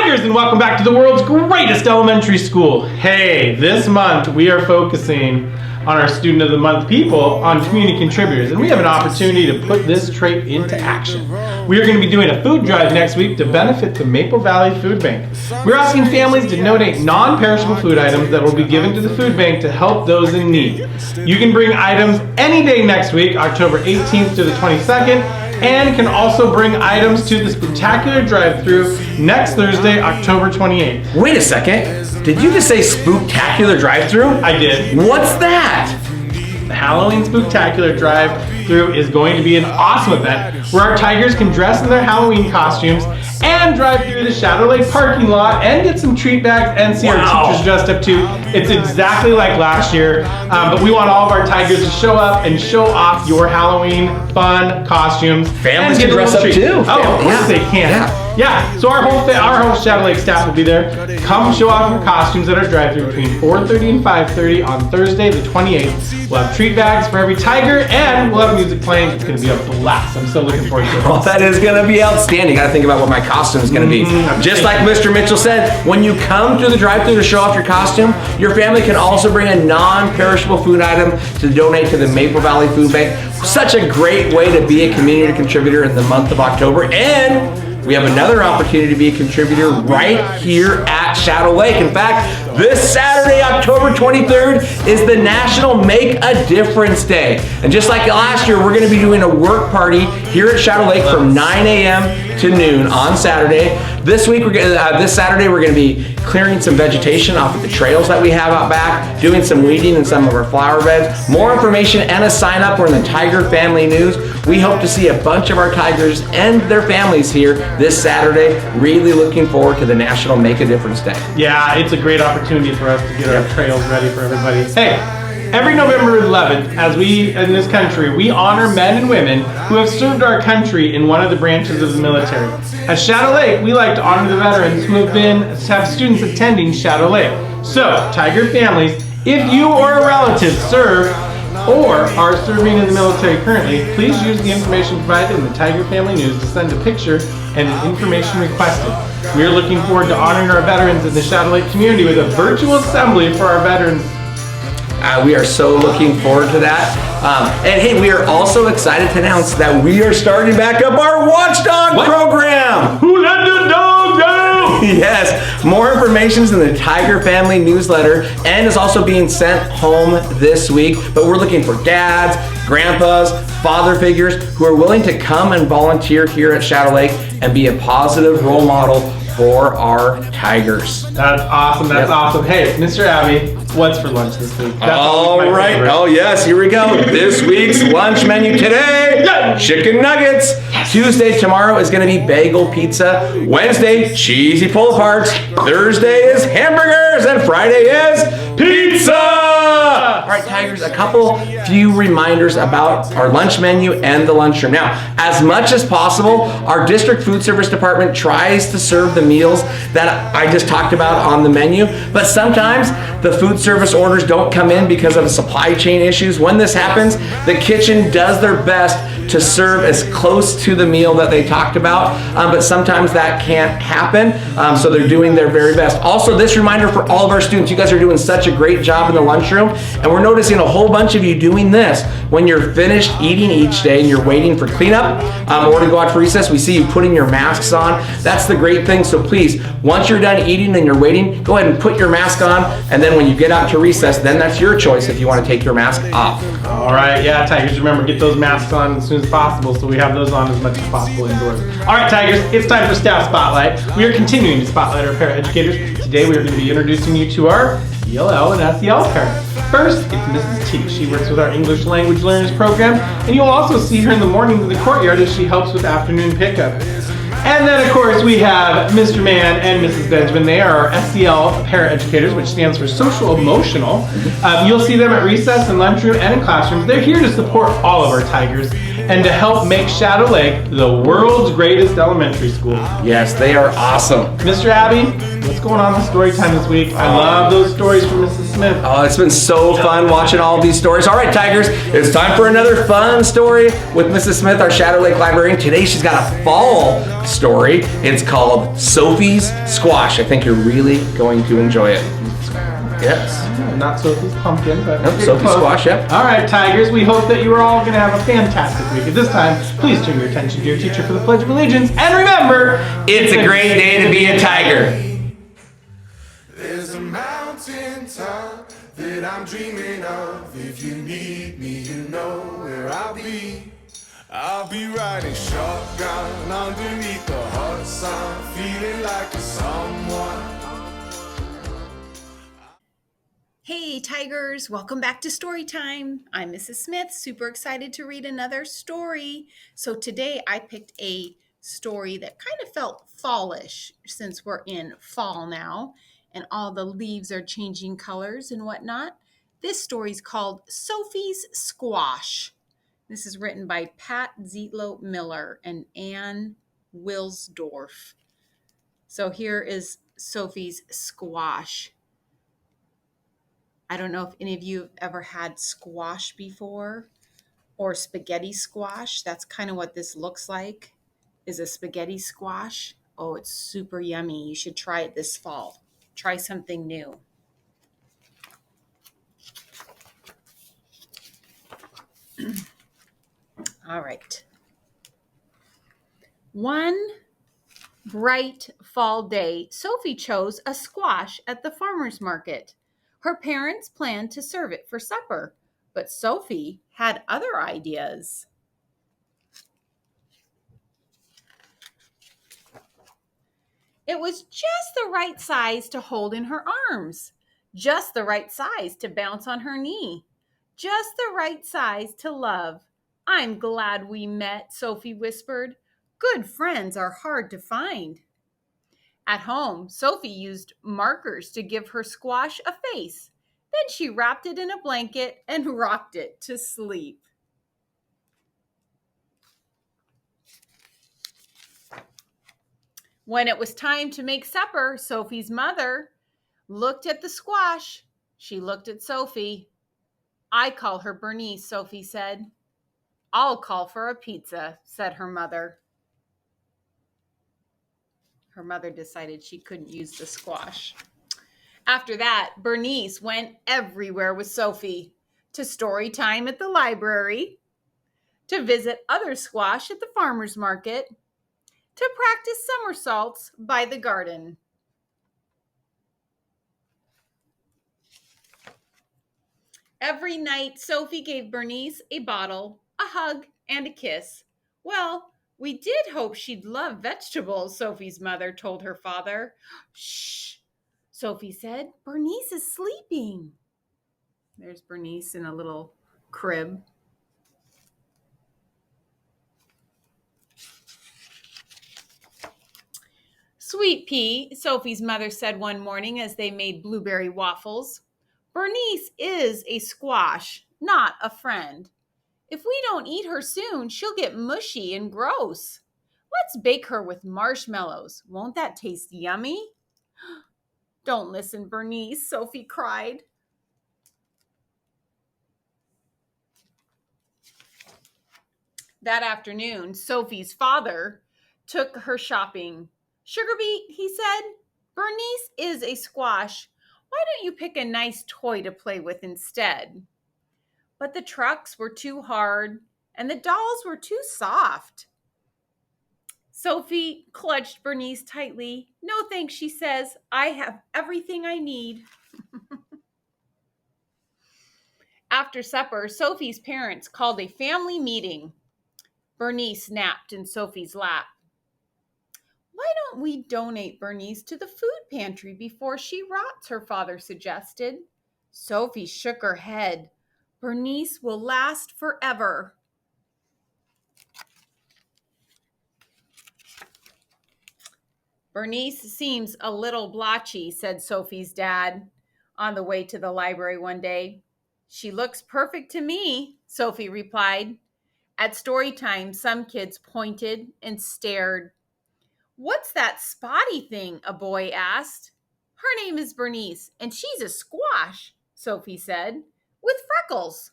Tigers, and welcome back to the world's greatest elementary school. Hey, this month we are focusing on our Student of the Month people on community contributors, and we have an opportunity to put this trait into action. We are going to be doing a food drive next week to benefit the Maple Valley Food Bank. We're asking families to donate non-perishable food items that will be given to the food bank to help those in need. You can bring items any day next week, October 18th to the 22nd, and can also bring items to the Spooktacular drive-thru next Thursday, October 28th. Wait a second. Did you just say Spooktacular drive-thru? I did. What's that? The Halloween Spooktacular drive-thru is going to be an awesome event where our Tigers can dress in their Halloween costumes and drive through the Shadow Lake parking lot and get some treat bags and see our teachers dressed up too. It's exactly like last year, but we want all of our Tigers to show up and show off your Halloween fun costumes. Families can dress up too. Oh, of course they can. Yeah, so our whole Shadow Lake staff will be there. Come show off your costumes at our drive-thru between 4:30 and 5:30 on Thursday the 28th. We'll have treat bags for every Tiger, and we'll have music playing. It's going to be a blast. I'm so looking forward to it. Well, that is going to be outstanding. Got to think about what my costume is going to be. Just like Mr. Mitchell said, when you come to the drive-thru to show off your costume, your family can also bring a non-perishable food item to donate to the Maple Valley Food Bank. Such a great way to be a community contributor in the month of October, and we have another opportunity to be a contributor right here at Shadow Lake. In fact, this Saturday, October 23rd, is the National Make a Difference Day. And just like last year, we're going to be doing a work party here at Shadow Lake from 9 a.m. to noon on Saturday. This Saturday, we're going to be clearing some vegetation off of the trails that we have out back, doing some weeding in some of our flower beds. More information and a sign up are in the Tiger Family News. We hope to see a bunch of our Tigers and their families here this Saturday. Really looking forward to the National Make a Difference Day. Yeah, it's a great opportunity for us to get our trails ready for everybody. Hey, every November 11th, as we in this country, we honor men and women who have served our country in one of the branches of the military. At Shadow Lake, we like to honor the veterans who have students attending Shadow Lake. So, Tiger families, if you or a relative serve or are serving in the military currently, please use the information provided in the Tiger Family News to send a picture and information requested. We are looking forward to honoring our veterans in the Shadow Lake community with a virtual assembly for our veterans. We are so looking forward to that. And hey, we are also excited to announce that we are starting back up our Watchdog program. Who let the dogs out? Yes, more information is in the Tiger Family newsletter and is also being sent home this week. But we're looking for dads, grandpas, father figures who are willing to come and volunteer here at Shadow Lake and be a positive role model for our Tigers. That's awesome. That's awesome. Hey, Mr. Abbey, what's for lunch this week? All right. Favorite. Oh, yes. Here we go. This week's lunch menu today, chicken nuggets. Tuesday, tomorrow, is going to be bagel pizza. Wednesday, cheesy pull-aparts. Thursday is hamburgers. And Friday is pizza. All right, Tigers, a few reminders about our lunch menu and the lunchroom. Now, as much as possible, our district food service department tries to serve the meals that I just talked about on the menu, but sometimes the food service orders don't come in because of supply chain issues. When this happens, the kitchen does their best to serve as close to the meal that they talked about, but sometimes that can't happen, so they're doing their very best. Also, this reminder for all of our students, you guys are doing such a great job in the lunchroom, and we're noticing a whole bunch of you doing this. When you're finished eating each day and you're waiting for cleanup or to go out for recess, we see you putting your masks on. That's the great thing, so please, once you're done eating and you're waiting, go ahead and put your mask on, and then when you get out to recess, then that's your choice if you want to take your mask off. All right, yeah, Tigers, remember, get those masks on as soon as possible, so we have those on as much as possible indoors. All right, Tigers, it's time for Staff Spotlight. We are continuing to spotlight our paraeducators. Today, we are going to be introducing you to our ELL and SEL parents. First, it's Mrs. T. She works with our English Language Learners program, and you'll also see her in the mornings in the courtyard as she helps with afternoon pickup. And then, of course, we have Mr. Mann and Mrs. Benjamin. They are our SEL paraeducators, which stands for Social Emotional. You'll see them at recess and lunchroom and in classrooms. They're here to support all of our Tigers. and to help make Shadow Lake the world's greatest elementary school. Yes, they are awesome. Mr. Abby, what's going on with story time this week? I love those stories from Mrs. Smith. Oh, it's been so fun watching all of these stories. All right, Tigers, it's time for another fun story with Mrs. Smith, our Shadow Lake librarian. Today she's got a fall story. It's called Sophie's Squash. I think you're really going to enjoy it. Yes. Not Sophie's Pumpkin, but Sophie's Squash, yeah. All right, Tigers, we hope that you are all going to have a fantastic week. At this time, please turn your attention to your teacher for the Pledge of Allegiance. And remember, it's a great day to be a Tiger. There's a mountain top that I'm dreaming of. If you need me, you know where I'll be. I'll be riding shotgun underneath the hot sun, feeling like a someone. Hey Tigers, welcome back to Story Time. I'm Mrs. Smith, super excited to read another story. So today I picked a story that kind of felt fallish since we're in fall now and all the leaves are changing colors and whatnot. This story is called Sophie's Squash. This is written by Pat Zietlow Miller and Ann Wilsdorf. So here is Sophie's Squash. I don't know if any of you have ever had squash before or spaghetti squash. That's kind of what this looks like, is a spaghetti squash. Oh, it's super yummy. You should try it this fall. Try something new. All right. One bright fall day, Sophie chose a squash at the farmer's market. Her parents planned to serve it for supper, but Sophie had other ideas. It was just the right size to hold in her arms, just the right size to bounce on her knee, just the right size to love. I'm glad we met, Sophie whispered. Good friends are hard to find. At home, Sophie used markers to give her squash a face. Then she wrapped it in a blanket and rocked it to sleep. When it was time to make supper, Sophie's mother looked at the squash. She looked at Sophie. I call her Bernice, Sophie said. I'll call for a pizza, said her mother. Her mother decided she couldn't use the squash. After that, Bernice went everywhere with Sophie, to story time at the library, to visit other squash at the farmer's market, to practice somersaults by the garden. Every night, Sophie gave Bernice a bottle, a hug, and a kiss. Well, we did hope she'd love vegetables, Sophie's mother told her father. Shh, Sophie said. Bernice is sleeping. There's Bernice in a little crib. Sweet Pea, Sophie's mother said one morning as they made blueberry waffles. Bernice is a squash, not a friend. If we don't eat her soon, she'll get mushy and gross. Let's bake her with marshmallows. Won't that taste yummy? Don't listen, Bernice, Sophie cried. That afternoon, Sophie's father took her shopping. Sugarbeet, he said, Bernice is a squash. Why don't you pick a nice toy to play with instead? But the trucks were too hard and the dolls were too soft. Sophie clutched Bernice tightly. No thanks, she says. I have everything I need. After supper, Sophie's parents called a family meeting. Bernice napped in Sophie's lap. Why don't we donate Bernice to the food pantry before she rots, her father suggested. Sophie shook her head. Bernice will last forever. Bernice seems a little blotchy, said Sophie's dad on the way to the library one day. She looks perfect to me, Sophie replied. At story time, some kids pointed and stared. "What's that spotty thing?" a boy asked. "Her name is Bernice, and she's a squash," Sophie said, "with freckles."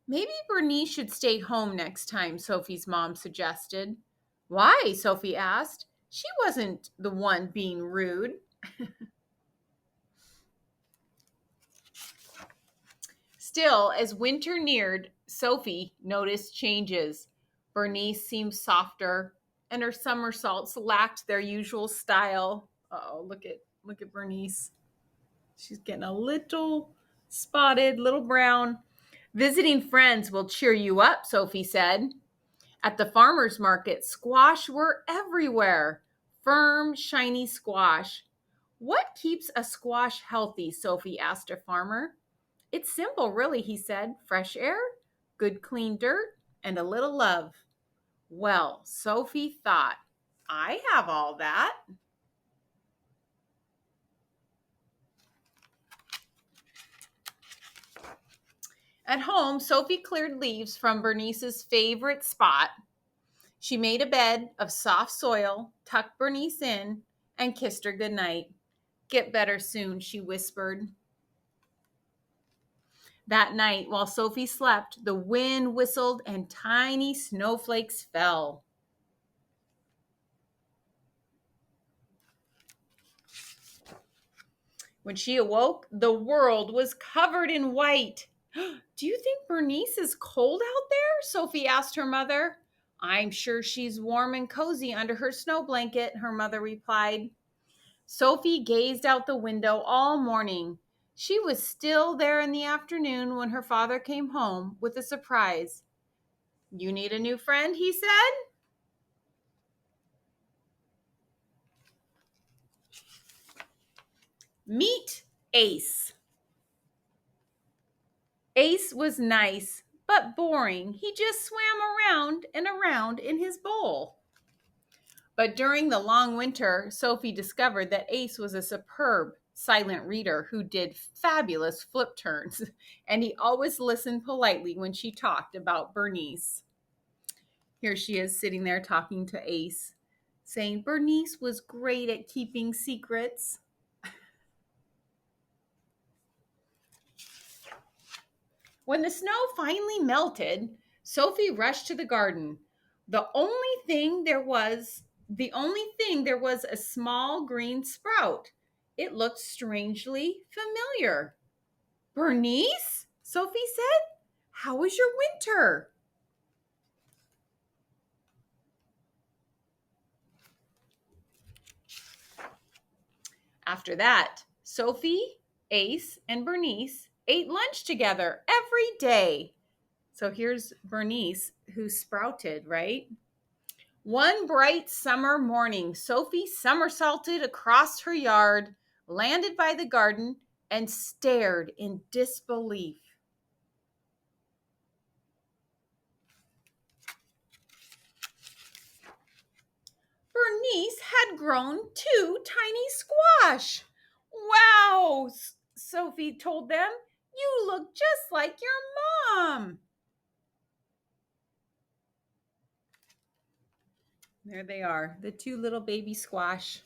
"Maybe Bernice should stay home next time," Sophie's mom suggested. "Why?" Sophie asked. "She wasn't the one being rude." Still, as winter neared, Sophie noticed changes. Bernice seemed softer, and her somersaults lacked their usual style. Oh, look at Bernice. She's getting a little spotted, little brown. "Visiting friends will cheer you up," Sophie said. At the farmer's market, squash were everywhere. Firm, shiny squash. "What keeps a squash healthy?" Sophie asked a farmer. "It's simple, really," he said. "Fresh air, good clean dirt, and a little love." Well, Sophie thought, I have all that. At home, Sophie cleared leaves from Bernice's favorite spot. She made a bed of soft soil, tucked Bernice in, and kissed her goodnight. "Get better soon," she whispered. That night, while Sophie slept, the wind whistled and tiny snowflakes fell. When she awoke, the world was covered in white. "Do you think Bernice is cold out there?" Sophie asked her mother. "I'm sure she's warm and cozy under her snow blanket," her mother replied. Sophie gazed out the window all morning. She was still there in the afternoon when her father came home with a surprise. "You need a new friend?" he said. Meet Ace. Ace was nice, but boring. He just swam around and around in his bowl. But during the long winter, Sophie discovered that Ace was a superb silent reader who did fabulous flip turns, and he always listened politely when she talked about Bernice. Here she is sitting there talking to Ace, saying Bernice was great at keeping secrets. When the snow finally melted, Sophie rushed to the garden. The only thing there was a small green sprout. It looked strangely familiar. "Bernice?" Sophie said. "How was your winter?" After that, Sophie, Ace, and Bernice ate lunch together every day. So here's Bernice, who sprouted, right? One bright summer morning, Sophie somersaulted across her yard, landed by the garden, and stared in disbelief. Bernice had grown 2 tiny squash. "Wow," Sophie told them. "You look just like your mom." There they are, the 2 little baby squash.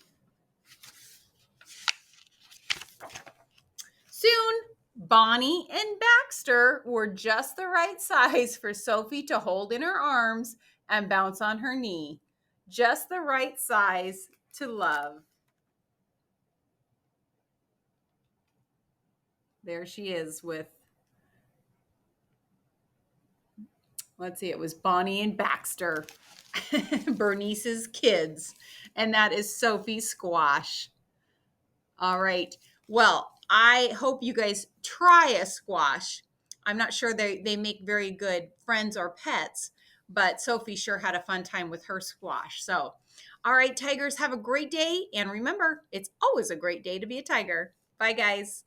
Soon, Bonnie and Baxter were just the right size for Sophie to hold in her arms and bounce on her knee. Just the right size to love. There she is with, let's see, it was Bonnie and Baxter, Bernice's kids, and that is Sophie Squash. All right. Well, I hope you guys try a squash. I'm not sure they make very good friends or pets, but Sophie sure had a fun time with her squash. So, all right, tigers, have a great day. And remember, it's always a great day to be a tiger. Bye, guys.